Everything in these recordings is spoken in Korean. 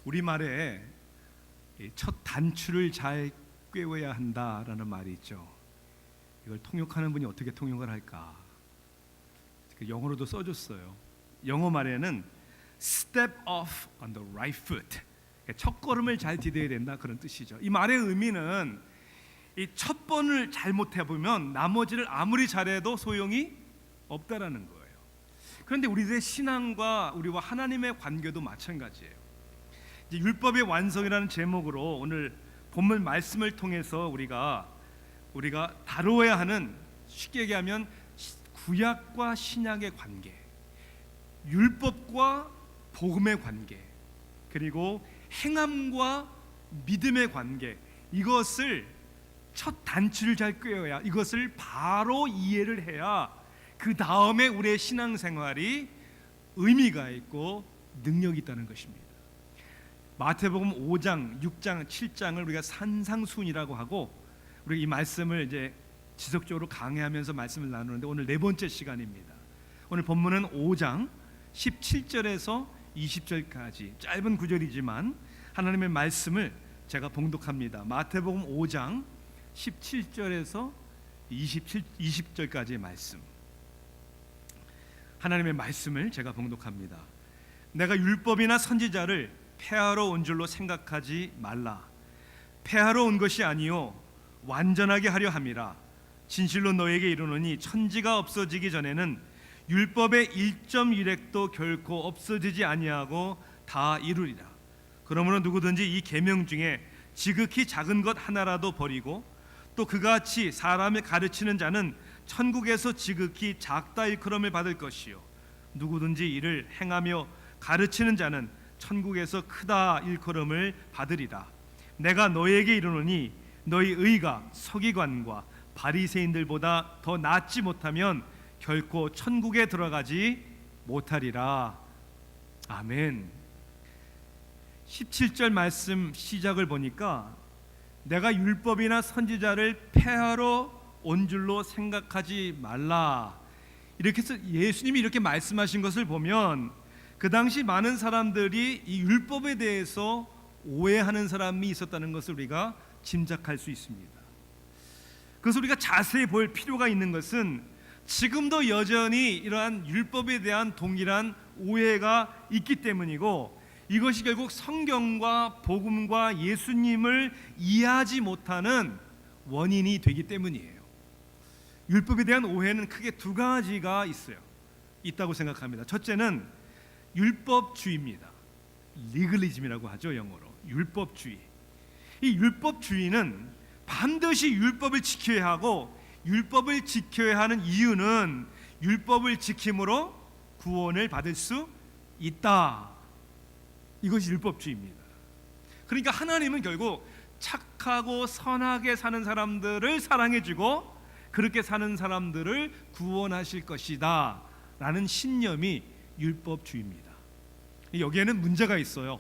우리말에 첫 단추를 잘 꿰어야 한다라는 말이 있죠. 이걸 통역하는 분이 어떻게 통역을 할까? 영어로도 써줬어요. 영어 말에는 step off on the right foot, 첫 걸음을 잘 디뎌야 된다, 그런 뜻이죠. 이 말의 의미는 이 첫 번을 잘못해 보면 나머지를 아무리 잘해도 소용이 없다라는 거예요. 그런데 우리들의 신앙과 우리와 하나님의 관계도 마찬가지예요. 이제 율법의 완성이라는 제목으로 오늘 본문 말씀을 통해서 우리가 다루어야 하는, 쉽게 얘기하면 구약과 신약의 관계, 율법과 복음의 관계, 그리고 행함과 믿음의 관계, 이것을 첫 단추를 잘 꿰어야, 이것을 바로 이해를 해야 그 다음에 우리의 신앙생활이 의미가 있고 능력이 있다는 것입니다. 마태복음 5장, 6장, 7장을 우리가 산상순이라고 하고, 우리가 이 말씀을 이제 지속적으로 강해하면서 말씀을 나누는데 오늘 네 번째 시간입니다. 오늘 본문은 5장 17절에서 20절까지 짧은 구절이지만 하나님의 말씀을 제가 봉독합니다. 마태복음 5장 17절에서 20절까지의 말씀, 하나님의 말씀을 제가 봉독합니다. 내가 율법이나 선지자를 폐하러 온 줄로 생각하지 말라. 폐하러 온 것이 아니요 완전하게 하려 함이라. 진실로 너에게 이르노니 천지가 없어지기 전에는 율법의 1.1획도 결코 없어지지 아니하고 다 이루리라. 그러므로 누구든지 이 계명 중에 지극히 작은 것 하나라도 버리고 또 그같이 사람을 가르치는 자는 천국에서 지극히 작다 일컬음을 받을 것이요 누구든지 이를 행하며 가르치는 자는 천국에서 크다 일컬음을 받으리라. 내가 너에게 이르노니 너희 의가 서기관과 바리새인들보다 더 낫지 못하면 결코 천국에 들어가지 못하리라. 아멘. 17절 말씀 시작을 보니까 내가 율법이나 선지자를 폐하러 온 줄로 생각하지 말라, 이렇게 해서 예수님이 이렇게 말씀하신 것을 보면 그 당시 많은 사람들이 이 율법에 대해서 오해하는 사람이 있었다는 것을 우리가 짐작할 수 있습니다. 그래서 우리가 자세히 볼 필요가 있는 것은 지금도 여전히 이러한 율법에 대한 동일한 오해가 있기 때문이고, 이것이 결국 성경과 복음과 예수님을 이해하지 못하는 원인이 되기 때문이에요. 율법에 대한 오해는 크게 두 가지가 있다고 생각합니다. 첫째는 율법주의입니다. 리글리즘이라고 하죠, 영어로. 율법주의. 이 율법주의는 반드시 율법을 지켜야 하고, 율법을 지켜야 하는 이유는 율법을 지킴으로 구원을 받을 수 있다. 이것이 율법주의입니다. 그러니까 하나님은 결국 착하고 선하게 사는 사람들을 사랑해주고 그렇게 사는 사람들을 구원하실 것이다 라는 신념이 율법주의입니다. 여기에는 문제가 있어요.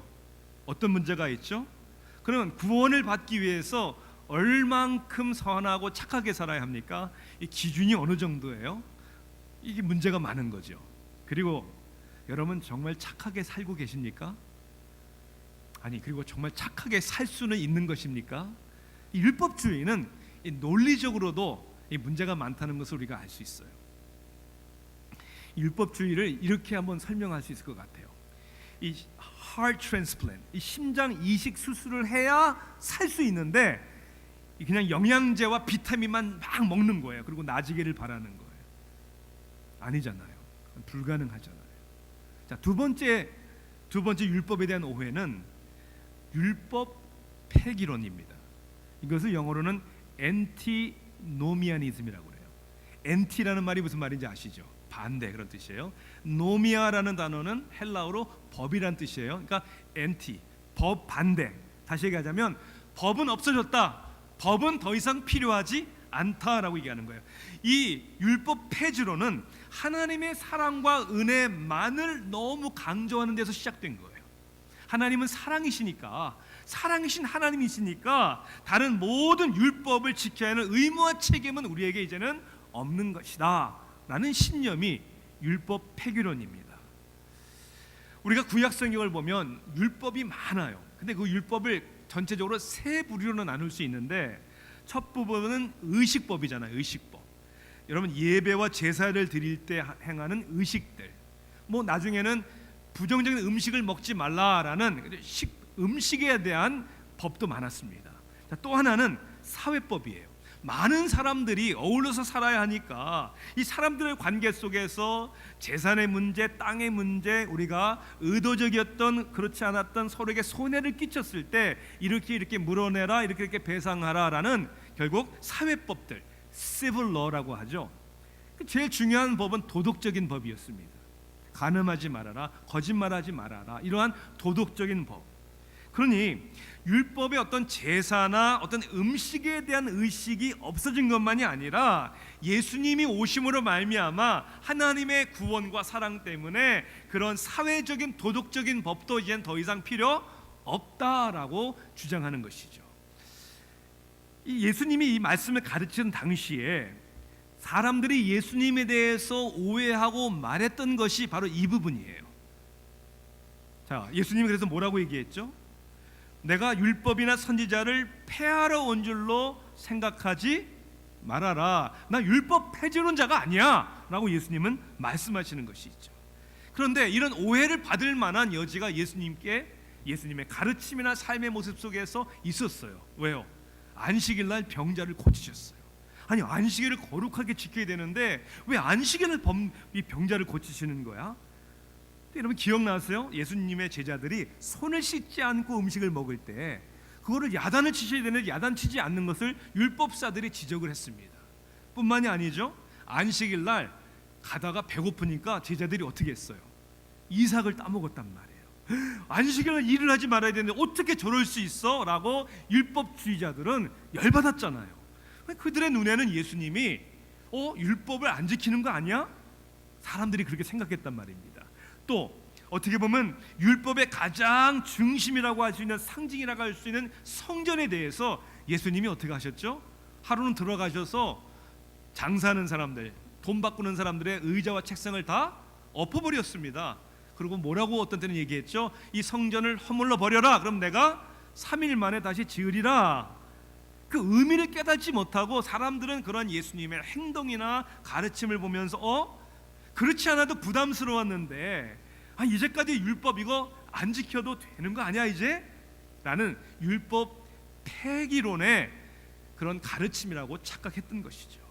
어떤 문제가 있죠? 그러면 구원을 받기 위해서 얼만큼 선하고 착하게 살아야 합니까? 이 기준이 어느 정도예요? 이게 문제가 많은 거죠. 그리고 여러분 정말 착하게 살고 계십니까? 아니, 그리고 정말 착하게 살 수는 있는 것입니까? 이 율법주의는 이 논리적으로도 이 문제가 많다는 것을 우리가 알 수 있어요. 율법주의를 이렇게 한번 설명할 수 있을 것 같아요. 이 heart transplant, 이 심장 이식 수술을 해야 살 수 있는데 그냥 영양제와 비타민만 막 먹는 거예요. 그리고 나아지기를 바라는 거예요. 아니잖아요. 불가능하잖아요. 자, 두 번째 율법에 대한 오해는 율법 폐기론입니다. 이것을 영어로는 엔티노미아니즘이라고 해요. 엔티라는 말이 무슨 말인지 아시죠? 반대, 그런 뜻이에요. 노미아라는 단어는 헬라어로 법이란 뜻이에요. 그러니까 엔티, 법 반대. 다시 얘기하자면 법은 없어졌다, 법은 더 이상 필요하지 않다라고 얘기하는 거예요. 이 율법 폐지론은 하나님의 사랑과 은혜만을 너무 강조하는 데서 시작된 거예요. 하나님은 사랑이시니까, 사랑이신 하나님이시니까 다른 모든 율법을 지켜야 하는 의무와 책임은 우리에게 이제는 없는 것이다 라는 신념이 율법 폐기론입니다. 우리가 구약 성경을 보면 율법이 많아요. 근데 그 율법을 전체적으로 세 부류로 나눌 수 있는데, 첫 부분은 의식법이잖아요. 의식법. 여러분, 예배와 제사를 드릴 때 행하는 의식들, 뭐 나중에는 부정적인 음식을 먹지 말라라는 음식에 대한 법도 많았습니다. 자, 또 하나는 사회법이에요. 많은 사람들이 어울려서 살아야 하니까 이 사람들의 관계 속에서 재산의 문제, 땅의 문제, 우리가 의도적이었던 그렇지 않았던 서로에게 손해를 끼쳤을 때 이렇게 물어내라, 이렇게 배상하라라는 결국 사회법들, civil law라고 하죠. 제일 중요한 법은 도덕적인 법이었습니다. 간음하지 말아라, 거짓말하지 말아라, 이러한 도덕적인 법. 그러니 율법의 어떤 제사나 어떤 음식에 대한 의식이 없어진 것만이 아니라 예수님이 오심으로 말미암아 하나님의 구원과 사랑 때문에 그런 사회적인 도덕적인 법도 이젠 더 이상 필요 없다라고 주장하는 것이죠. 이 예수님이 이 말씀을 가르치는 당시에 사람들이 예수님에 대해서 오해하고 말했던 것이 바로 이 부분이에요. 자, 예수님이 그래서 뭐라고 얘기했죠? 내가 율법이나 선지자를 폐하러 온 줄로 생각하지 말아라. 나 율법 폐지론자가 아니야 라고 예수님은 말씀하시는 것이죠. 그런데 이런 오해를 받을 만한 여지가 예수님의 가르침이나 삶의 모습 속에서 있었어요. 왜요? 안식일 날 병자를 고치셨어요. 아니, 안식일을 거룩하게 지켜야 되는데 왜 안식일을 이 병자를 고치시는 거야? 여러분 기억나세요? 예수님의 제자들이 손을 씻지 않고 음식을 먹을 때 그거를 야단을 치셔야 되는데 야단치지 않는 것을 율법사들이 지적을 했습니다. 뿐만이 아니죠. 안식일 날 가다가 배고프니까 제자들이 어떻게 했어요? 이삭을 따먹었단 말이에요. 안식일 날 일을 하지 말아야 되는데 어떻게 저럴 수 있어? 라고 율법주의자들은 열받았잖아요. 그들의 눈에는 예수님이 율법을 안 지키는 거 아니야? 사람들이 그렇게 생각했단 말입니다. 또 어떻게 보면 율법의 가장 중심이라고 할 수 있는, 상징이라고 할 수 있는 성전에 대해서 예수님이 어떻게 하셨죠? 하루는 들어가셔서 장사하는 사람들, 돈 바꾸는 사람들의 의자와 책상을 다 엎어버렸습니다. 그리고 뭐라고 어떤 때는 얘기했죠? 이 성전을 허물러 버려라. 그럼 내가 3일 만에 다시 지으리라. 그 의미를 깨닫지 못하고 사람들은 그런 예수님의 행동이나 가르침을 보면서 그렇지 않아도 부담스러웠는데 이제까지 율법 이거 안 지켜도 되는 거 아니야 이제? 라는 율법 폐기론의 그런 가르침이라고 착각했던 것이죠.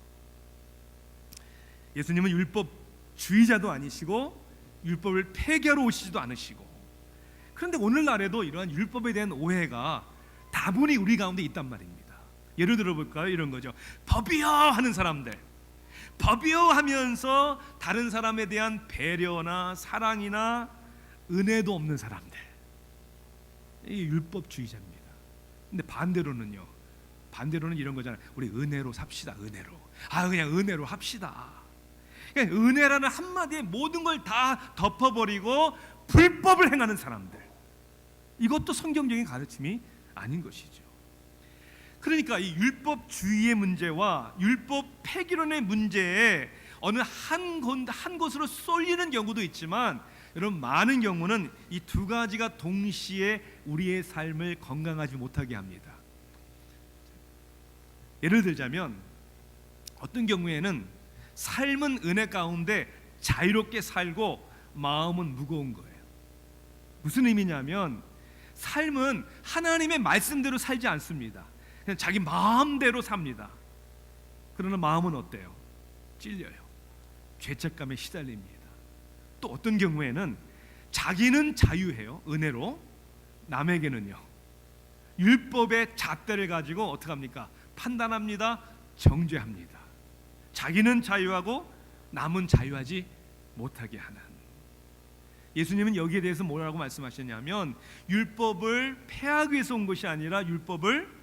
예수님은 율법주의자도 아니시고 율법을 폐기하러 오시지도 않으시고, 그런데 오늘날에도 이러한 율법에 대한 오해가 다분히 우리 가운데 있단 말입니다. 예를 들어볼까요? 이런 거죠. 법이요 하는 사람들, 법이요 하면서 다른 사람에 대한 배려나 사랑이나 은혜도 없는 사람들, 이 율법주의자입니다. 근데 반대로는 이런 거잖아요. 우리 은혜로 삽시다. 은혜로. 그냥 은혜로 합시다. 그냥 은혜라는 한마디에 모든 걸 다 덮어버리고 불법을 행하는 사람들, 이것도 성경적인 가르침이 아닌 것이죠. 그러니까 이 율법주의의 문제와 율법 폐기론의 문제에 어느 한 곳으로 쏠리는 경우도 있지만, 여러분 많은 경우는 이 두 가지가 동시에 우리의 삶을 건강하지 못하게 합니다. 예를 들자면 어떤 경우에는 삶은 은혜 가운데 자유롭게 살고 마음은 무거운 거예요. 무슨 의미냐면 삶은 하나님의 말씀대로 살지 않습니다. 그냥 자기 마음대로 삽니다. 그러나 마음은 어때요? 찔려요. 죄책감에 시달립니다. 또 어떤 경우에는 자기는 자유해요, 은혜로. 남에게는요, 율법의 잣대를 가지고 어떻게 합니까? 판단합니다. 정죄합니다. 자기는 자유하고 남은 자유하지 못하게 하는. 예수님은 여기에 대해서 뭐라고 말씀하셨냐면, 율법을 폐하기 위해서 온 것이 아니라 율법을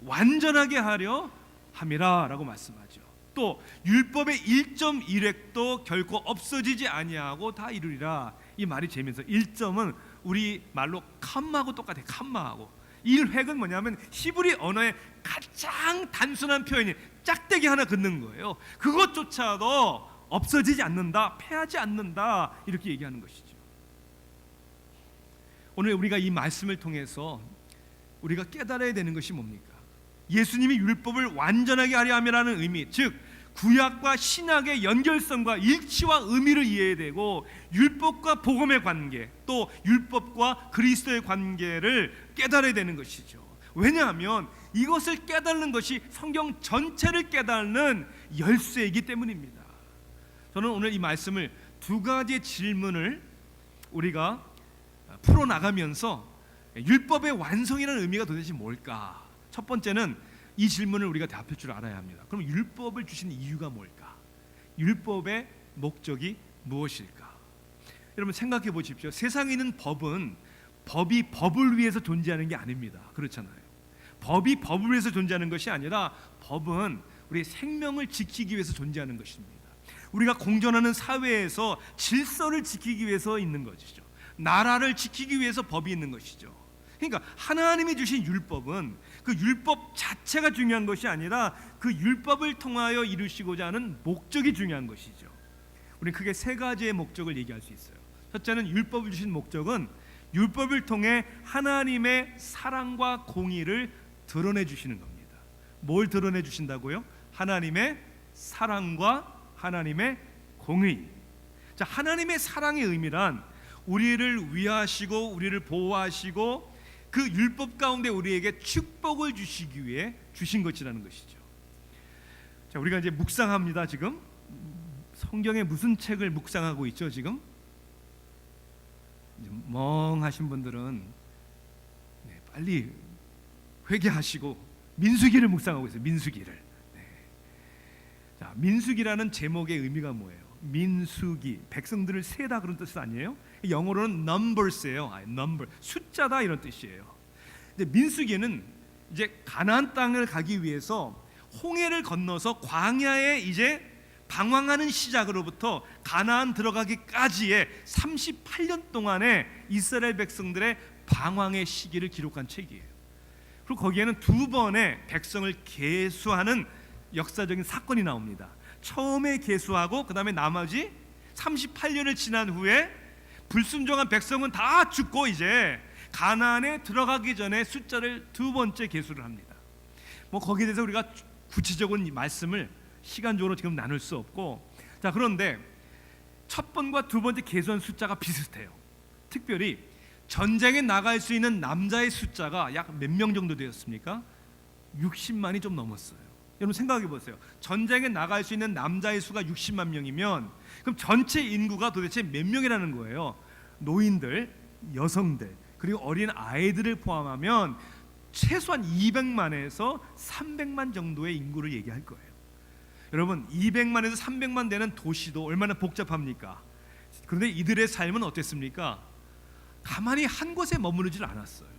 완전하게 하려 함이라 라고 말씀하죠. 또 율법의 1.1획도 결코 없어지지 아니하고 다 이루리라. 이 말이 재미있어요. 1점은 우리 말로 캄마하고 똑같아요. 캄마하고. 1획은 뭐냐면 히브리 언어의 가장 단순한 표현이 짝대기 하나 긋는 거예요. 그것조차도 없어지지 않는다, 폐하지 않는다, 이렇게 얘기하는 것이죠. 오늘 우리가 이 말씀을 통해서 우리가 깨달아야 되는 것이 뭡니까? 예수님이 율법을 완전하게 하려 함이라는 의미, 즉 구약과 신약의 연결성과 일치와 의미를 이해해야 되고, 율법과 복음의 관계, 또 율법과 그리스도의 관계를 깨달아야 되는 것이죠. 왜냐하면 이것을 깨닫는 것이 성경 전체를 깨닫는 열쇠이기 때문입니다. 저는 오늘 이 말씀을 두 가지의 질문을 우리가 풀어나가면서 율법의 완성이라는 의미가 도대체 뭘까? 첫 번째는 이 질문을 우리가 대답할 줄 알아야 합니다. 그럼 율법을 주신 이유가 뭘까? 율법의 목적이 무엇일까? 여러분 생각해 보십시오. 세상에 있는 법은 법이 법을 위해서 존재하는 게 아닙니다. 그렇잖아요. 법이 법을 위해서 존재하는 것이 아니라 법은 우리의 생명을 지키기 위해서 존재하는 것입니다. 우리가 공존하는 사회에서 질서를 지키기 위해서 있는 것이죠. 나라를 지키기 위해서 법이 있는 것이죠. 그러니까 하나님이 주신 율법은 그 율법 자체가 중요한 것이 아니라 그 율법을 통하여 이루시고자 하는 목적이 중요한 것이죠. 우리는 크게 세 가지의 목적을 얘기할 수 있어요. 첫째는 율법을 주신 목적은 율법을 통해 하나님의 사랑과 공의를 드러내 주시는 겁니다. 뭘 드러내 주신다고요? 하나님의 사랑과 하나님의 공의. 자, 하나님의 사랑의 의미란 우리를 위하시고 우리를 보호하시고 그 율법 가운데 우리에게 축복을 주시기 위해 주신 것이라는 것이죠. 자, 우리가 이제 묵상합니다. 지금 성경의 무슨 책을 묵상하고 있죠? 지금 멍하신 분들은 빨리 회개하시고 민수기를 묵상하고 있어요. 민수기를. 자, 민수기라는 제목의 의미가 뭐예요? 민수기, 백성들을 세다 그런 뜻 아니에요? 영어로는 numbers예요. number, 숫자다 이런 뜻이에요. 근데 민수기는 이제 가나안 땅을 가기 위해서 홍해를 건너서 광야에 이제 방황하는 시작으로부터 가나안 들어가기까지의 38년 동안의 이스라엘 백성들의 방황의 시기를 기록한 책이에요. 그리고 거기에는 두 번의 백성을 계수하는 역사적인 사건이 나옵니다. 처음에 계수하고 그 다음에 나머지 38년을 지난 후에 불순종한 백성은 다 죽고 이제 가나안에 들어가기 전에 숫자를 두 번째 계수를 합니다. 뭐 거기에 대해서 우리가 구체적인 말씀을 시간적으로 지금 나눌 수 없고, 자, 그런데 첫 번과 두 번째 계수한 숫자가 비슷해요. 특별히 전쟁에 나갈 수 있는 남자의 숫자가 약 몇 명 정도 되었습니까? 60만이 좀 넘었어요. 여러분 생각해 보세요. 전쟁에 나갈 수 있는 남자의 수가 60만 명이면 그럼 전체 인구가 도대체 몇 명이라는 거예요? 노인들, 여성들, 그리고 어린 아이들을 포함하면 최소한 200만에서 300만 정도의 인구를 얘기할 거예요. 여러분 200만에서 300만 되는 도시도 얼마나 복잡합니까? 그런데 이들의 삶은 어땠습니까? 가만히 한 곳에 머무르질 않았어요.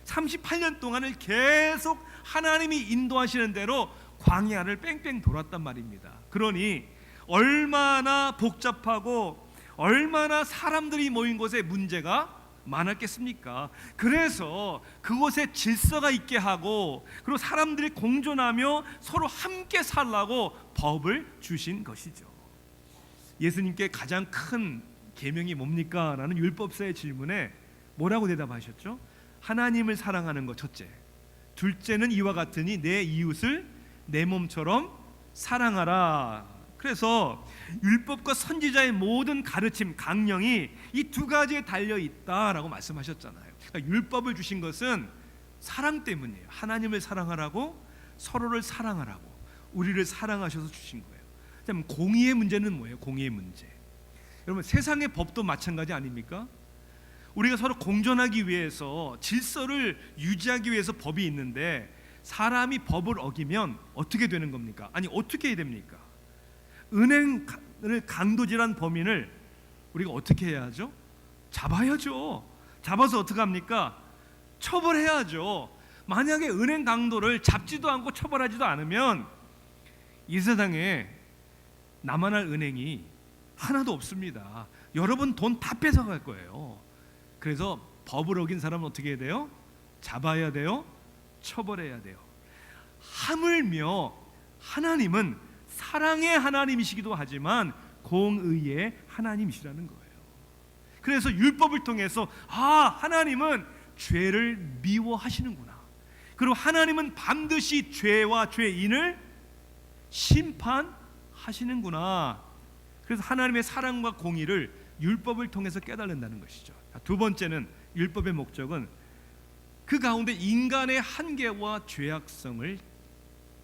38년 동안을 계속 하나님이 인도하시는 대로 광야를 뺑뺑 돌았단 말입니다. 그러니 얼마나 복잡하고 얼마나 사람들이 모인 곳에 문제가 많았겠습니까? 그래서 그곳에 질서가 있게 하고 그리고 사람들이 공존하며 서로 함께 살라고 법을 주신 것이죠. 예수님께 가장 큰 계명이 뭡니까? 라는 율법사의 질문에 뭐라고 대답하셨죠? 하나님을 사랑하는 것 첫째, 둘째는 이와 같으니 내 이웃을 내 몸처럼 사랑하라. 그래서 율법과 선지자의 모든 가르침, 강령이 이 두 가지에 달려 있다라고 말씀하셨잖아요. 그러니까 율법을 주신 것은 사랑 때문이에요. 하나님을 사랑하라고, 서로를 사랑하라고, 우리를 사랑하셔서 주신 거예요. 그럼 공의의 문제는 뭐예요? 공의의 문제. 여러분 세상의 법도 마찬가지 아닙니까? 우리가 서로 공존하기 위해서 질서를 유지하기 위해서 법이 있는데 사람이 법을 어기면 어떻게 되는 겁니까? 아니 어떻게 해야 됩니까? 은행을 강도질한 범인을 우리가 어떻게 해야 하죠? 잡아야죠. 잡아서 어떻게 합니까? 처벌해야죠. 만약에 은행 강도를 잡지도 않고 처벌하지도 않으면 이 세상에 나만할 은행이 하나도 없습니다. 여러분 돈 다 뺏어갈 거예요. 그래서 법을 어긴 사람은 어떻게 해야 돼요? 잡아야 돼요. 처벌해야 돼요. 하물며 하나님은 사랑의 하나님이시기도 하지만 공의의 하나님이시라는 거예요. 그래서 율법을 통해서 하나님은 죄를 미워하시는구나. 그리고 하나님은 반드시 죄와 죄인을 심판하시는구나. 그래서 하나님의 사랑과 공의를 율법을 통해서 깨달는다는 것이죠. 두 번째는 율법의 목적은 그 가운데 인간의 한계와 죄악성을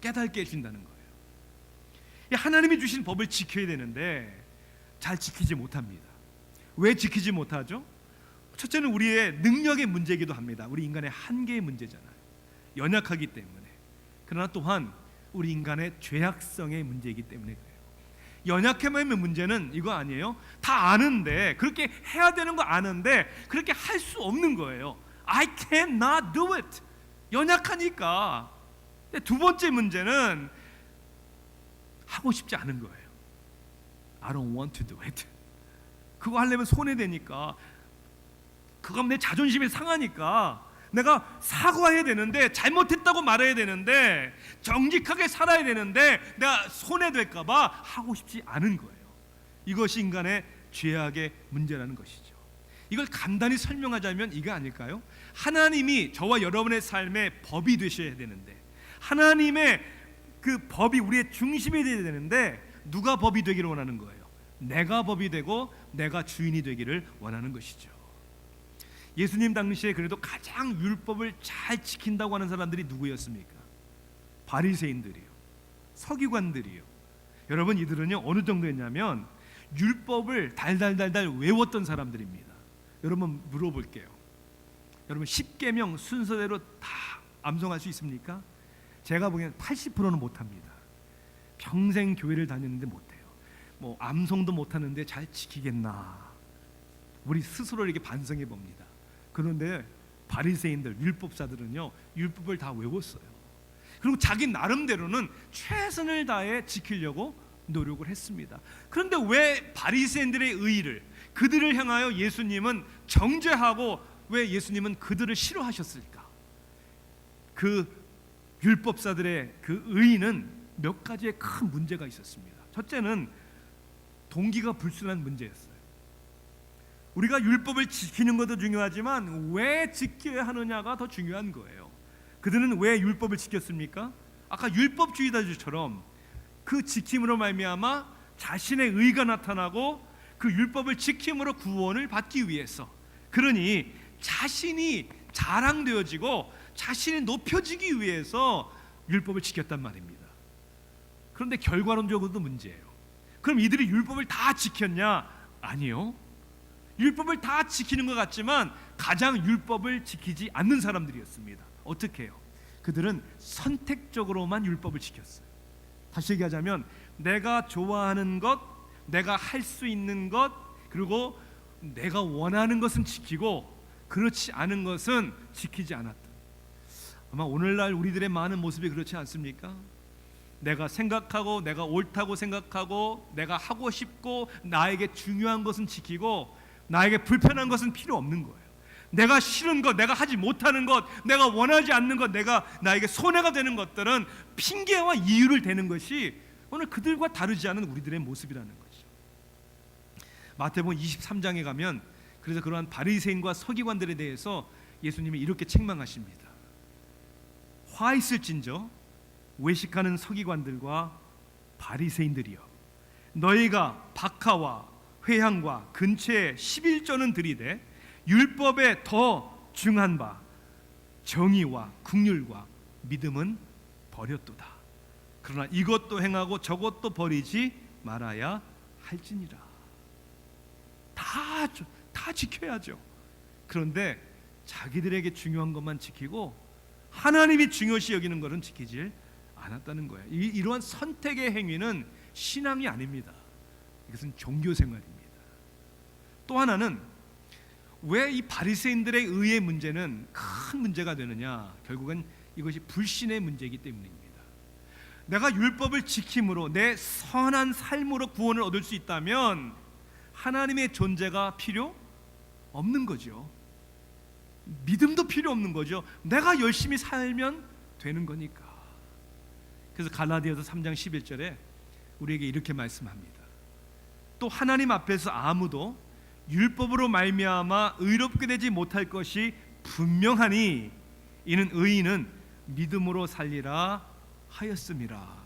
깨닫게 해준다는 거예요. 하나님이 주신 법을 지켜야 되는데 잘 지키지 못합니다. 왜 지키지 못하죠? 첫째는 우리의 능력의 문제이기도 합니다. 우리 인간의 한계의 문제잖아요. 연약하기 때문에. 그러나 또한 우리 인간의 죄악성의 문제이기 때문에 그래요. 연약함의 문제는 이거 아니에요. 다 아는데, 그렇게 해야 되는 거 아는데 그렇게 할 수 없는 거예요. I cannot do it. 연약하니까. 두 번째 문제는 하고 싶지 않은 거예요. I don't want to do it. 그거 하려면 손해되니까, 그거 내 자존심이 상하니까, 내가 사과해야 되는데, 잘못했다고 말해야 되는데, 정직하게 살아야 되는데 내가 손해될까 봐 하고 싶지 않은 거예요. 이것이 인간의 죄악의 문제라는 것이죠. 이걸 간단히 설명하자면 이게 아닐까요? 하나님이 저와 여러분의 삶의 법이 되셔야 되는데, 하나님의 그 법이 우리의 중심이 되어야 되는데, 누가 법이 되기를 원하는 거예요? 내가 법이 되고 내가 주인이 되기를 원하는 것이죠. 예수님 당시에 그래도 가장 율법을 잘 지킨다고 하는 사람들이 누구였습니까? 바리새인들이요, 서기관들이요. 여러분, 이들은요 어느 정도였냐면 율법을 달달달달 외웠던 사람들입니다. 여러분 물어볼게요. 여러분 10계명 순서대로 다 암송할 수 있습니까? 제가 보기엔 80%는 못합니다. 평생 교회를 다녔는데 못해요. 뭐 암송도 못하는데 잘 지키겠나? 우리 스스로 이렇게 반성해 봅니다. 그런데 바리새인들, 율법사들은요 율법을 다 외웠어요. 그리고 자기 나름대로는 최선을 다해 지키려고 노력을 했습니다. 그런데 왜 바리새인들의 의의를, 그들을 향하여 예수님은 정죄하고 왜 예수님은 그들을 싫어하셨을까? 그 율법사들의 그 의의는 몇 가지의 큰 문제가 있었습니다. 첫째는 동기가 불순한 문제였어요. 우리가 율법을 지키는 것도 중요하지만 왜 지켜야 하느냐가 더 중요한 거예요. 그들은 왜 율법을 지켰습니까? 아까 율법주의자들처럼 그 지킴으로 말미암아 자신의 의가 나타나고 그 율법을 지킴으로 구원을 받기 위해서, 그러니 자신이 자랑되어지고 자신이 높여지기 위해서 율법을 지켰단 말입니다. 그런데 결과론적으로도 문제예요. 그럼 이들이 율법을 다 지켰냐? 아니요. 율법을 다 지키는 것 같지만 가장 율법을 지키지 않는 사람들이었습니다. 어떻게 해요? 그들은 선택적으로만 율법을 지켰어요. 다시 얘기하자면 내가 좋아하는 것, 내가 할 수 있는 것, 그리고 내가 원하는 것은 지키고 그렇지 않은 것은 지키지 않았다. 아마 오늘날 우리들의 많은 모습이 그렇지 않습니까? 내가 생각하고 내가 옳다고 생각하고 내가 하고 싶고 나에게 중요한 것은 지키고 나에게 불편한 것은 필요 없는 거예요. 내가 싫은 것, 내가 하지 못하는 것, 내가 원하지 않는 것, 나에게 손해가 되는 것들은 핑계와 이유를 대는 것이 오늘 그들과 다르지 않은 우리들의 모습이라는 거죠. 마태복음 23장에 가면 그래서 그러한 바리새인과 서기관들에 대해서 예수님이 이렇게 책망하십니다. 화 있을진저 외식하는 서기관들과 바리새인들이여, 너희가 박하와 회향과 근처에 11조는 들이되 율법에 더 중한 바 정의와 긍휼과 믿음은 버렸도다. 그러나 이것도 행하고 저것도 버리지 말아야 할지니라. 다 지켜야죠. 그런데 자기들에게 중요한 것만 지키고 하나님이 중요시 여기는 것은 지키질 않았다는 거예요. 이러한 선택의 행위는 신앙이 아닙니다. 이것은 종교 생활입니다. 또 하나는 왜 이 바리새인들의 의의 문제는 큰 문제가 되느냐? 결국은 이것이 불신의 문제이기 때문입니다. 내가 율법을 지킴으로 내 선한 삶으로 구원을 얻을 수 있다면 하나님의 존재가 필요 없는 거죠. 믿음도 필요 없는 거죠. 내가 열심히 살면 되는 거니까. 그래서 갈라디아서 3장 11절에 우리에게 이렇게 말씀합니다. 또 하나님 앞에서 아무도 율법으로 말미암아 의롭게 되지 못할 것이 분명하니 이는 의인은 믿음으로 살리라 하였음이라.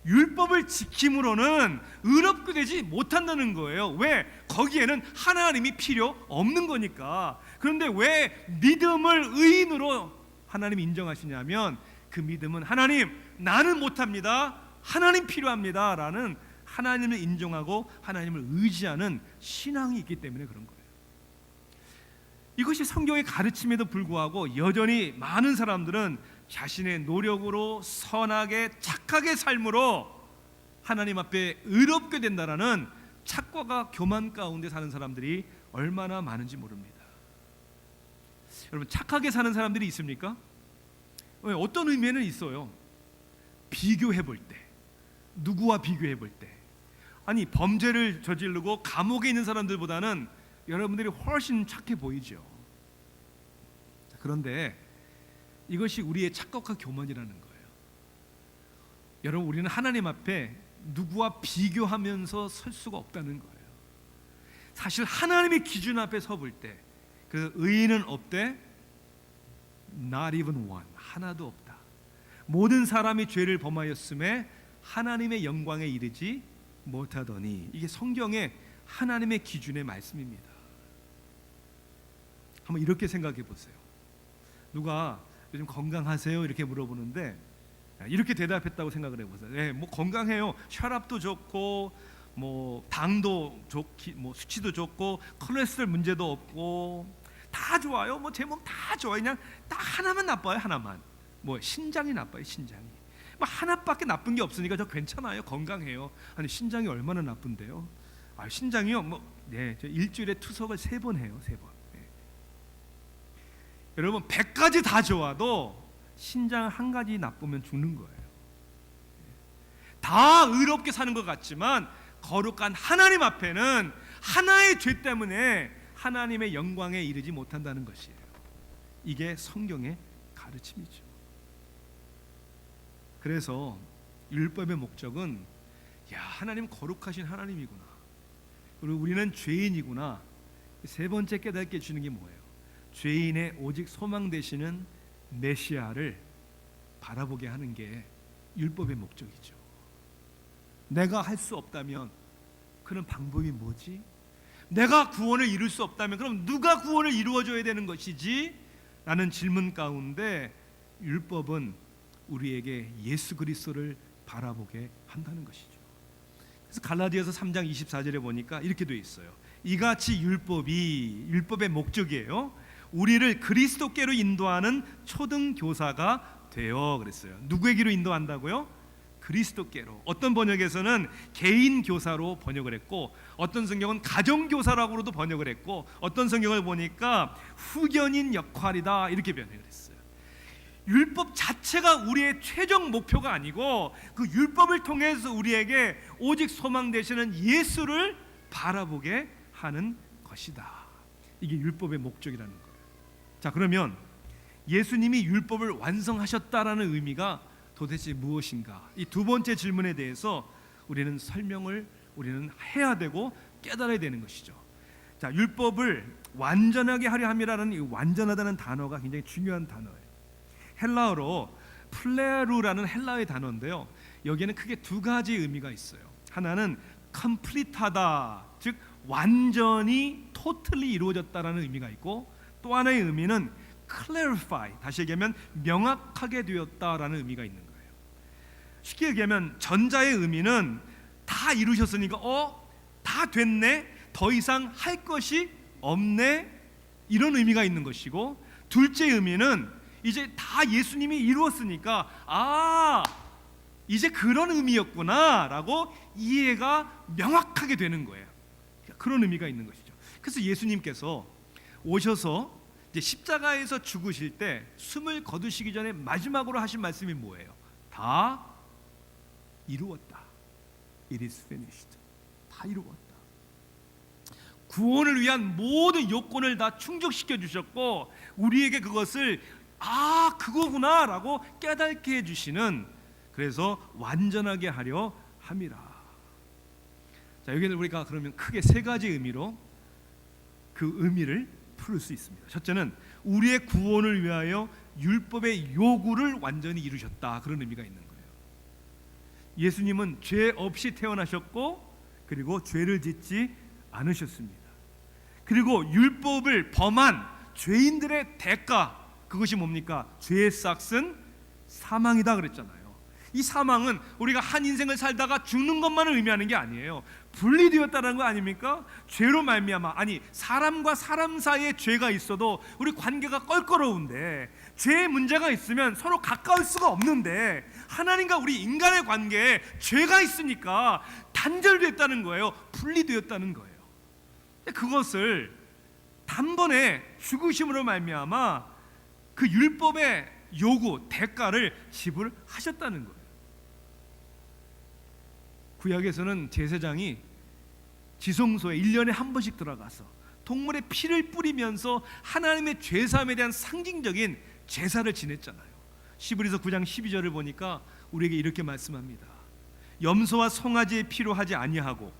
율법을 지킴으로는 의롭게 되지 못한다는 거예요. 왜? 거기에는 하나님이 필요 없는 거니까. 그런데 왜 믿음을 의인으로 하나님이 인정하시냐면 그 믿음은 하나님, 나는 못합니다, 하나님 필요합니다 라는 하나님을 인정하고 하나님을 의지하는 신앙이 있기 때문에 그런 거예요. 이것이 성경의 가르침에도 불구하고 여전히 많은 사람들은 자신의 노력으로 선하게 착하게 삶으로 하나님 앞에 의롭게 된다라는 착각과 교만 가운데 사는 사람들이 얼마나 많은지 모릅니다. 여러분, 착하게 사는 사람들이 있습니까? 어떤 의미에는 있어요. 비교해 볼 때, 누구와 비교해 볼 때, 아니 범죄를 저지르고 감옥에 있는 사람들보다는 여러분들이 훨씬 착해 보이죠. 그런데 이것이 우리의 착각과 교만이라는 거예요. 여러분, 우리는 하나님 앞에 누구와 비교하면서 설 수가 없다는 거예요. 사실 하나님의 기준 앞에 서볼 때 그 의인은 없대, not even one, 하나도 없다. 모든 사람이 죄를 범하였음에 하나님의 영광에 이르지 못하더니, 이게 성경의 하나님의 기준의 말씀입니다. 한번 이렇게 생각해 보세요. 누가 요즘 건강하세요? 이렇게 물어보는데 이렇게 대답했다고 생각을 해보세요. 네, 뭐 건강해요. 혈압도 좋고, 뭐 당도 좋기, 뭐 수치도 좋고, 콜레스테롤 문제도 없고, 다 좋아요. 뭐 제 몸 다 좋아요. 그냥 딱 하나만 나빠요. 하나만. 뭐 신장이 나빠요. 신장이. 뭐 하나밖에 나쁜 게 없으니까 저 괜찮아요. 건강해요. 아니 신장이 얼마나 나쁜데요? 아 신장이요? 뭐 네, 저 일주일에 투석을 3번 해요. 3번. 네. 여러분 100가지 다 좋아도 신장 한 가지 나쁘면 죽는 거예요. 다 의롭게 사는 것 같지만 거룩한 하나님 앞에는 하나의 죄 때문에 하나님의 영광에 이르지 못한다는 것이에요. 이게 성경의 가르침이죠. 그래서 율법의 목적은 하나님 거룩하신 하나님이구나, 그리고 우리는 죄인이구나, 세 번째 깨닫게 해주는 게 뭐예요? 죄인의 오직 소망 되시는 메시아를 바라보게 하는 게 율법의 목적이죠. 내가 할 수 없다면 그런 방법이 뭐지? 내가 구원을 이룰 수 없다면 그럼 누가 구원을 이루어줘야 되는 것이지? 라는 질문 가운데 율법은 우리에게 예수 그리스도를 바라보게 한다는 것이죠. 그래서 갈라디아서 3장 24절에 보니까 이렇게 되어 있어요. 이같이 율법의 목적이에요. 우리를 그리스도께로 인도하는 초등 교사가 되어 그랬어요. 누구에게로 인도한다고요? 그리스도께로. 어떤 번역에서는 개인 교사로 번역을 했고, 어떤 성경은 가정 교사라고도 번역을 했고, 어떤 성경을 보니까 후견인 역할이다 이렇게 번역을 했어요. 율법 자체가 우리의 최종 목표가 아니고 그 율법을 통해서 우리에게 오직 소망 되시는 예수를 바라보게 하는 것이다. 이게 율법의 목적이라는 거예요. 자, 그러면 예수님이 율법을 완성하셨다라는 의미가 도대체 무엇인가? 이 두 번째 질문에 대해서 우리는 우리는 해야 되고 깨달아야 되는 것이죠. 자, 율법을 완전하게 하려 함이라는 이 완전하다는 단어가 굉장히 중요한 단어예요. 헬라어로 플레루라는 헬라어의 단어인데요. 여기에는 크게 두 가지 의미가 있어요. 하나는 complete하다, 즉 완전히 totally 이루어졌다라는 의미가 있고, 또 하나의 의미는 clarify, 다시 얘기하면 명확하게 되었다라는 의미가 있는 거예요. 쉽게 얘기하면 전자의 의미는 다 이루셨으니까 다 됐네, 더 이상 할 것이 없네, 이런 의미가 있는 것이고, 둘째 의미는 이제 다 예수님이 이루었으니까 이제 그런 의미였구나 라고 이해가 명확하게 되는 거예요. 그런 의미가 있는 것이죠. 그래서 예수님께서 오셔서 이제 십자가에서 죽으실 때 숨을 거두시기 전에 마지막으로 하신 말씀이 뭐예요? 다 이루었다. It is finished. 다 이루었다. 구원을 위한 모든 요건을 다 충족시켜 주셨고, 우리에게 그것을 그거구나 라고 깨닫게 해주시는, 그래서 완전하게 하려 함이라. 자, 여기는 우리가 그러면 크게 세 가지 의미로 그 의미를 풀을 수 있습니다. 첫째는 우리의 구원을 위하여 율법의 요구를 완전히 이루셨다, 그런 의미가 있는 거예요. 예수님은 죄 없이 태어나셨고 그리고 죄를 짓지 않으셨습니다. 그리고 율법을 범한 죄인들의 대가, 그것이 뭡니까? 죄의 싹은 사망이다 그랬잖아요. 이 사망은 우리가 한 인생을 살다가 죽는 것만을 의미하는 게 아니에요. 분리되었다는 거 아닙니까? 죄로 말미암아, 아니 사람과 사람 사이에 죄가 있어도 우리 관계가 껄끄러운데, 죄의 문제가 있으면 서로 가까울 수가 없는데, 하나님과 우리 인간의 관계에 죄가 있으니까 단절됐다는 거예요. 분리되었다는 거예요. 그것을 단번에 죽으심으로 말미암아 그 율법의 요구, 대가를 지불하셨다는 거예요. 구약에서는 제사장이 지성소에 1년에 한 번씩 들어가서 동물의 피를 뿌리면서 하나님의 죄사함에 대한 상징적인 제사를 지냈잖아요. 시브리서 9장 12절을 보니까 우리에게 이렇게 말씀합니다. 염소와 송아지의 피로 하지 아니하고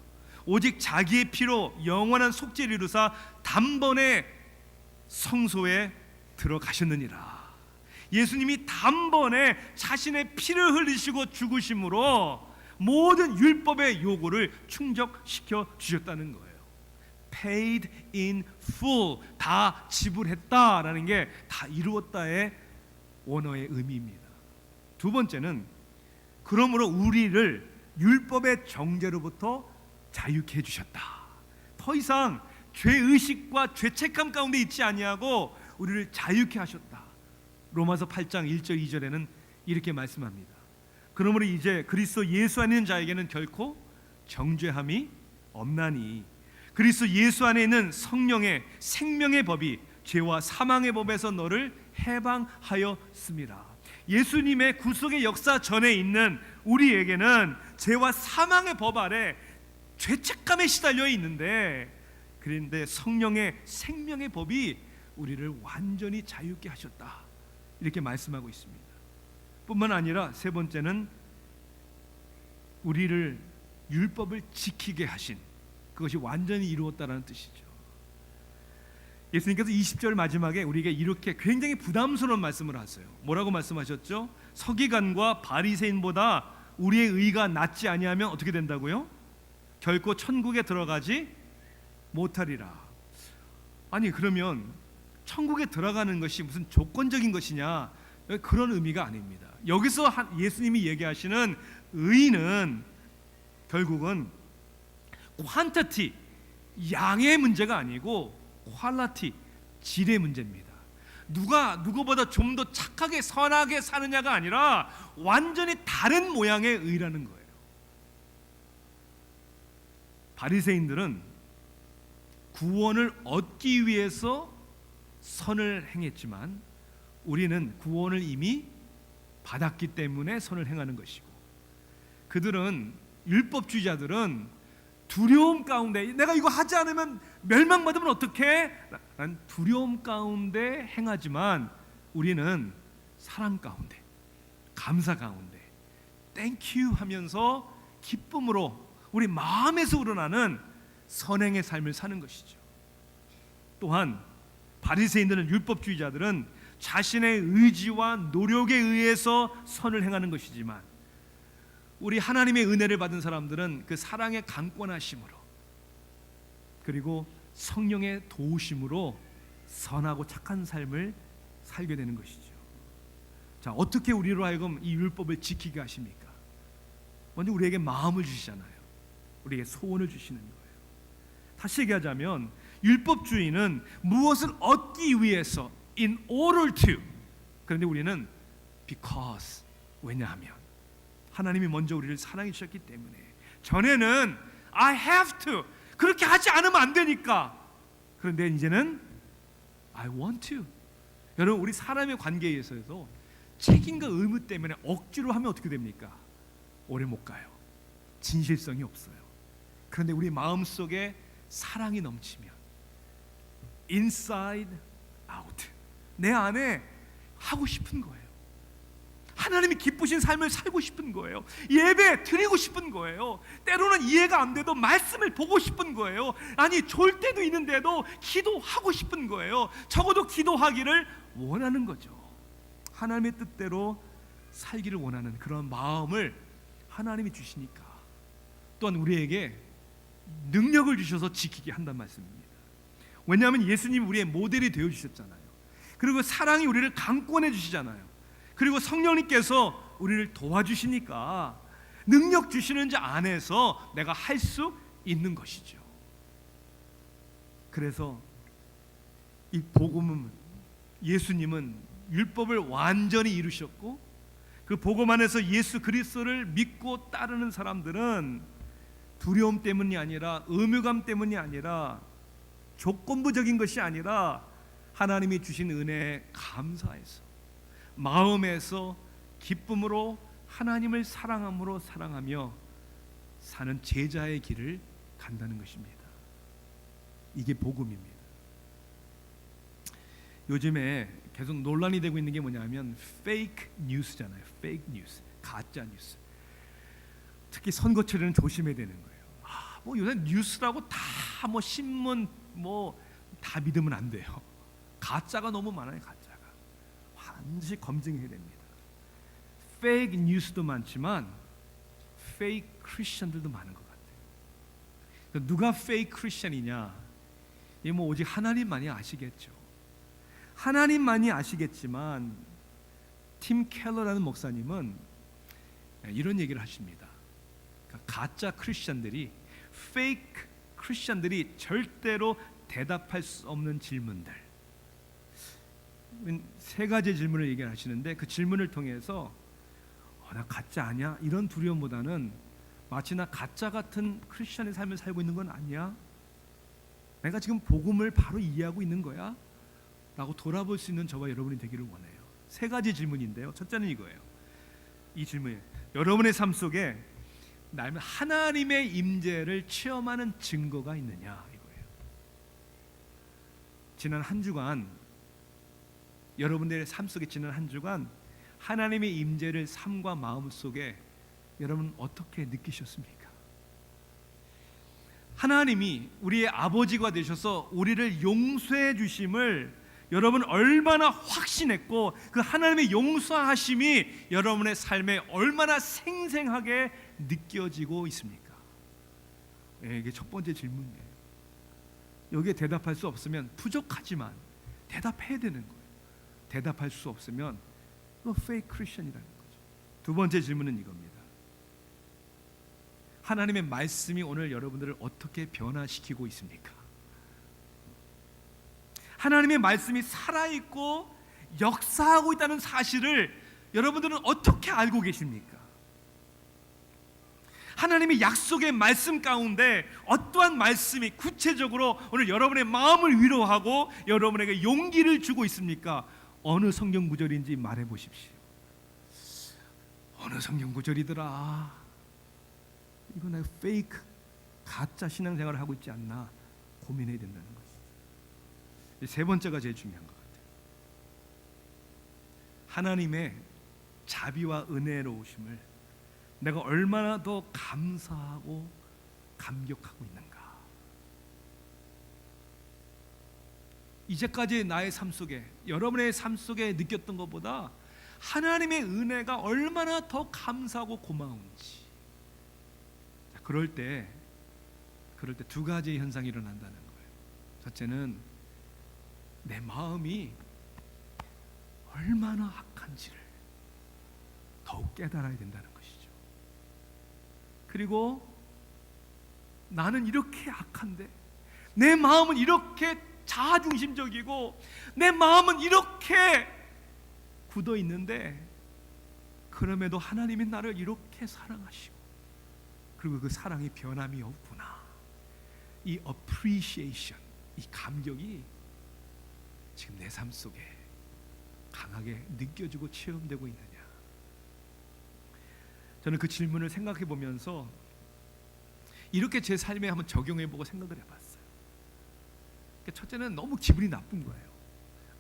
오직 자기의 피로 영원한 속죄를 이루사 단번에 성소에 들어가셨느니라. 예수님이 단번에 자신의 피를 흘리시고 죽으심으로 모든 율법의 요구를 충족시켜 주셨다는 거예요. Paid in full, 다 지불했다라는 게 다 이루었다의 원어의 의미입니다. 두 번째는 그러므로 우리를 율법의 정죄로부터 자유케 해주셨다. 더 이상 죄의식과 죄책감 가운데 있지 아니하고 우리를 자유케 하셨다. 로마서 8장 1절 2절에는 이렇게 말씀합니다. 그러므로 이제 그리스도 예수 안에 있는 자에게는 결코 정죄함이 없나니 그리스도 예수 안에 있는 성령의 생명의 법이 죄와 사망의 법에서 너를 해방하였습니다. 예수님의 구속의 역사 전에 있는 우리에게는 죄와 사망의 법 아래 죄책감에 시달려 있는데, 그런데 성령의 생명의 법이 우리를 완전히 자유케 하셨다, 이렇게 말씀하고 있습니다. 뿐만 아니라 세 번째는 우리를 율법을 지키게 하신, 그것이 완전히 이루었다는 뜻이죠. 예수님께서 20절 마지막에 우리에게 이렇게 굉장히 부담스러운 말씀을 하세요. 뭐라고 말씀하셨죠? 서기관과 바리새인보다 우리의 의가 낫지 아니하면 어떻게 된다고요? 결코 천국에 들어가지 못하리라. 아니 그러면 천국에 들어가는 것이 무슨 조건적인 것이냐, 그런 의미가 아닙니다. 여기서 예수님이 얘기하시는 의는 결국은 퀀티티, 양의 문제가 아니고 퀄리티, 질의 문제입니다. 누가 누구보다 좀 더 착하게 선하게 사느냐가 아니라 완전히 다른 모양의 의라는 거예요. 바리새인들은 구원을 얻기 위해서 선을 행했지만 우리는 구원을 이미 받았기 때문에 선을 행하는 것이고, 그들은, 율법주의자들은 두려움 가운데, 내가 이거 하지 않으면 멸망받으면 어떡해? 라는 두려움 가운데 행하지만 우리는 사랑 가운데, 감사 가운데 땡큐 하면서 기쁨으로 우리 마음에서 우러나는 선행의 삶을 사는 것이죠. 또한 바리새인들은, 율법주의자들은 자신의 의지와 노력에 의해서 선을 행하는 것이지만 우리 하나님의 은혜를 받은 사람들은 그 사랑의 강권하심으로 그리고 성령의 도우심으로 선하고 착한 삶을 살게 되는 것이죠. 자, 어떻게 우리로 하여금 이 율법을 지키게 하십니까? 먼저 우리에게 마음을 주시잖아요. 우리에게 소원을 주시는 거예요. 다시 얘기하자면 율법주의는 무엇을 얻기 위해서, in order to, 그런데 우리는 because, 왜냐하면 하나님이 먼저 우리를 사랑해 주셨기 때문에. 전에는 I have to, 그렇게 하지 않으면 안 되니까. 그런데 이제는 I want to. 여러분, 우리 사람의 관계에 있어서 책임과 의무 때문에 억지로 하면 어떻게 됩니까? 오래 못 가요. 진실성이 없어요. 그런데 우리 마음속에 사랑이 넘치면 inside out, 내 안에 하고 싶은 거예요. 하나님이 기쁘신 삶을 살고 싶은 거예요. 예배 드리고 싶은 거예요. 때로는 이해가 안 돼도 말씀을 보고 싶은 거예요. 아니 졸 때도 있는데도 기도하고 싶은 거예요. 적어도 기도하기를 원하는 거죠. 하나님의 뜻대로 살기를 원하는 그런 마음을 하나님이 주시니까 또한 우리에게 능력을 주셔서 지키게 한단 말씀입니다. 왜냐하면 예수님이 우리의 모델이 되어주셨잖아요. 그리고 사랑이 우리를 강권해 주시잖아요. 그리고 성령님께서 우리를 도와주시니까 능력 주시는 자 안에서 내가 할 수 있는 것이죠. 그래서 이 복음은 예수님은 율법을 완전히 이루셨고 그 복음 안에서 예수 그리스도를 믿고 따르는 사람들은 두려움 때문이 아니라 의무감 때문이 아니라 조건부적인 것이 아니라 하나님이 주신 은혜에 감사해서 마음에서 기쁨으로 하나님을 사랑함으로 사랑하며 사는 제자의 길을 간다는 것입니다. 이게 복음입니다. 요즘에 계속 논란이 되고 있는 게 뭐냐면 페이크 뉴스잖아요. 페이크 뉴스, 가짜 뉴스. 특히 선거철에는 조심해야 되는 거예요. 뭐 요새 뉴스라고 다 뭐 신문 뭐 다 믿으면 안 돼요. 가짜가 너무 많아요. 가짜가 반드시 검증해야 됩니다. 페이크 뉴스도 많지만 페이크 크리스천들도 많은 것 같아요. 누가 페이크 크리스천이냐? 이 뭐 오직 하나님만이 아시겠죠. 하나님만이 아시겠지만 팀 켈러라는 목사님은 이런 얘기를 하십니다. 그러니까 가짜 크리스천들이 페이크 크리스천들이 절대로 대답할 수 없는 질문들, 세 가지 질문을 얘기하시는데 그 질문을 통해서 나 가짜 아니야? 이런 두려움보다는 마치 나 가짜 같은 크리스천의 삶을 살고 있는 건 아니야? 내가 지금 복음을 바로 이해하고 있는 거야? 라고 돌아볼 수 있는 저와 여러분이 되기를 원해요. 세 가지 질문인데요. 첫째는 이거예요. 이 질문이에요. 여러분의 삶 속에 하나님의 임재를 체험하는 증거가 있느냐 이거예요. 지난 한 주간 여러분들의 삶 속에 지난 한 주간 하나님의 임재를 삶과 마음 속에 여러분 어떻게 느끼셨습니까? 하나님이 우리의 아버지가 되셔서 우리를 용서해 주심을 여러분 얼마나 확신했고 그 하나님의 용서하심이 여러분의 삶에 얼마나 생생하게 느껴지고 있습니까? 이게 첫 번째 질문이에요. 여기에 대답할 수 없으면 부족하지만 대답해야 되는 거예요. 대답할 수 없으면 너 페이크 크리스천이라는 거죠. 두 번째 질문은 이겁니다. 하나님의 말씀이 오늘 여러분들을 어떻게 변화시키고 있습니까? 하나님의 말씀이 살아있고 역사하고 있다는 사실을 여러분들은 어떻게 알고 계십니까? 하나님의 약속의 말씀 가운데 어떠한 말씀이 구체적으로 오늘 여러분의 마음을 위로하고 여러분에게 용기를 주고 있습니까? 어느 성경 구절인지 말해 보십시오. 어느 성경 구절이더라? 이거 내가 페이크 가짜 신앙생활을 하고 있지 않나 고민해야 된다는 것이죠. 세 번째가 제일 중요한 것 같아요. 하나님의 자비와 은혜로우심을 내가 얼마나 더 감사하고 감격하고 있는가. 이제까지 나의 삶 속에 여러분의 삶 속에 느꼈던 것보다 하나님의 은혜가 얼마나 더 감사하고 고마운지. 그럴 때 두 가지의 현상이 일어난다는 거예요. 첫째는 내 마음이 얼마나 악한지를 더욱 깨달아야 된다는 것이죠. 그리고 나는 이렇게 악한데 내 마음은 이렇게 자아중심적이고 내 마음은 이렇게 굳어 있는데 그럼에도 하나님이 나를 이렇게 사랑하시고 그리고 그 사랑이 변함이 없구나. 이 appreciation, 이 감격이 지금 내 삶 속에 강하게 느껴지고 체험되고 있느냐. 저는 그 질문을 생각해 보면서 이렇게 제 삶에 한번 적용해 보고 생각을 해봤어요. 첫째는 너무 기분이 나쁜 거예요.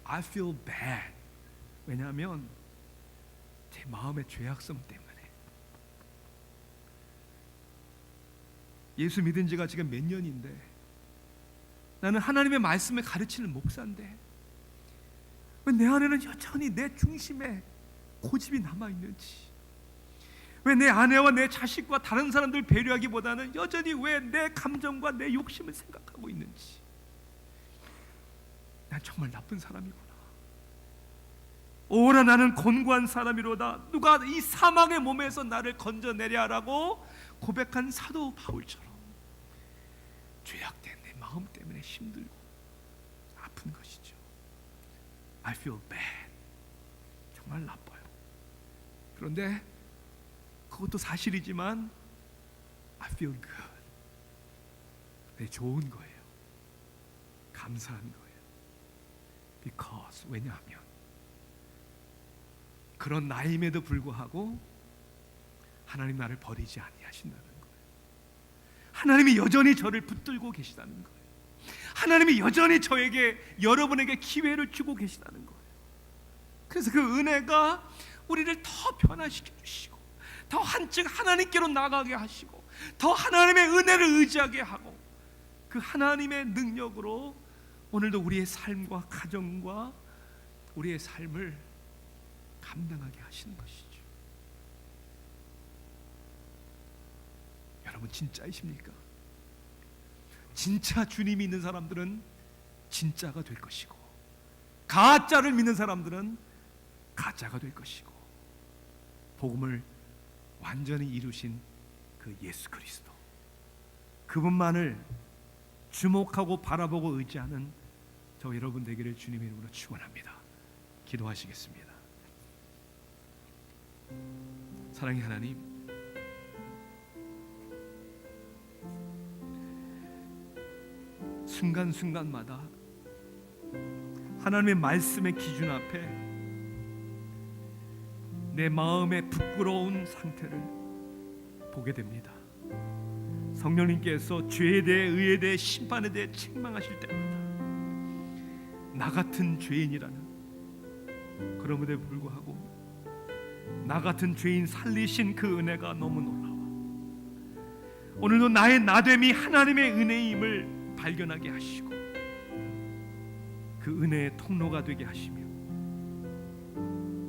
I feel bad. 왜냐하면 제 마음의 죄악성 때문에. 예수 믿은 지가 지금 몇 년인데, 나는 하나님의 말씀을 가르치는 목사인데 왜 내 안에는 여전히 내 중심에 고집이 남아있는지, 왜 내 아내와 내 자식과 다른 사람들 배려하기보다는 여전히 왜 내 감정과 내 욕심을 생각하고 있는지. 난 정말 나쁜 사람이구나. 오라 나는 곤고한 사람이로다. 누가 이 사망의 몸에서 나를 건져내려 하라고 고백한 사도 바울처럼 죄악된 내 마음 때문에 힘들고 아픈 것이죠. I feel bad. 정말 나빠요. 그런데 그것도 사실이지만 I feel good. 네, 좋은 거예요. 감사한 거예요. Because, 왜냐하면 그런 나임에도 불구하고 하나님 나를 버리지 아니하신다는 거예요. 하나님이 여전히 저를 붙들고 계시다는 거예요. 하나님이 여전히 저에게, 여러분에게 기회를 주고 계시다는 거예요. 그래서 그 은혜가 우리를 더 변화시켜 주시고, 더 한층 하나님께로 나가게 하시고, 더 하나님의 은혜를 의지하게 하고, 그 하나님의 능력으로 오늘도 우리의 삶과 가정과 우리의 삶을 감당하게 하시는 것이죠. 여러분 진짜이십니까? 진짜 주님이 있는 사람들은 진짜가 될 것이고, 가짜를 믿는 사람들은 가짜가 될 것이고, 복음을 완전히 이루신 그 예수 그리스도, 그분만을 주목하고 바라보고 의지하는 저 여러분 되기를 주님의 이름으로 축원합니다. 기도하시겠습니다. 사랑의 하나님, 순간순간마다 하나님의 말씀의 기준 앞에 내 마음의 부끄러운 상태를 보게 됩니다. 성령님께서 죄에 대해, 의에 대해, 심판에 대해 책망하실 때마다 나 같은 죄인이라는, 그럼에도 불구하고 나 같은 죄인 살리신 그 은혜가 너무 놀라워. 오늘도 나의 나됨이 하나님의 은혜임을 발견하게 하시고, 그 은혜의 통로가 되게 하시며,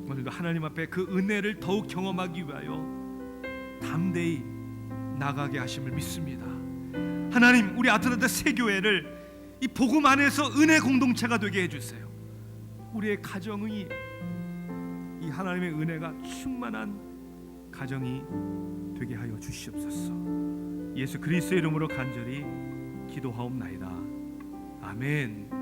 오늘도 하나님 앞에 그 은혜를 더욱 경험하기 위하여 담대히 나가게 하심을 믿습니다. 하나님, 우리 아틀란타 새교회를 이 복음 안에서 은혜 공동체가 되게 해주세요. 우리의 가정이 이 하나님의 은혜가 충만한 가정이 되게 하여 주시옵소서. 예수 그리스도의 이름으로 간절히 기도하옵나이다. 아멘.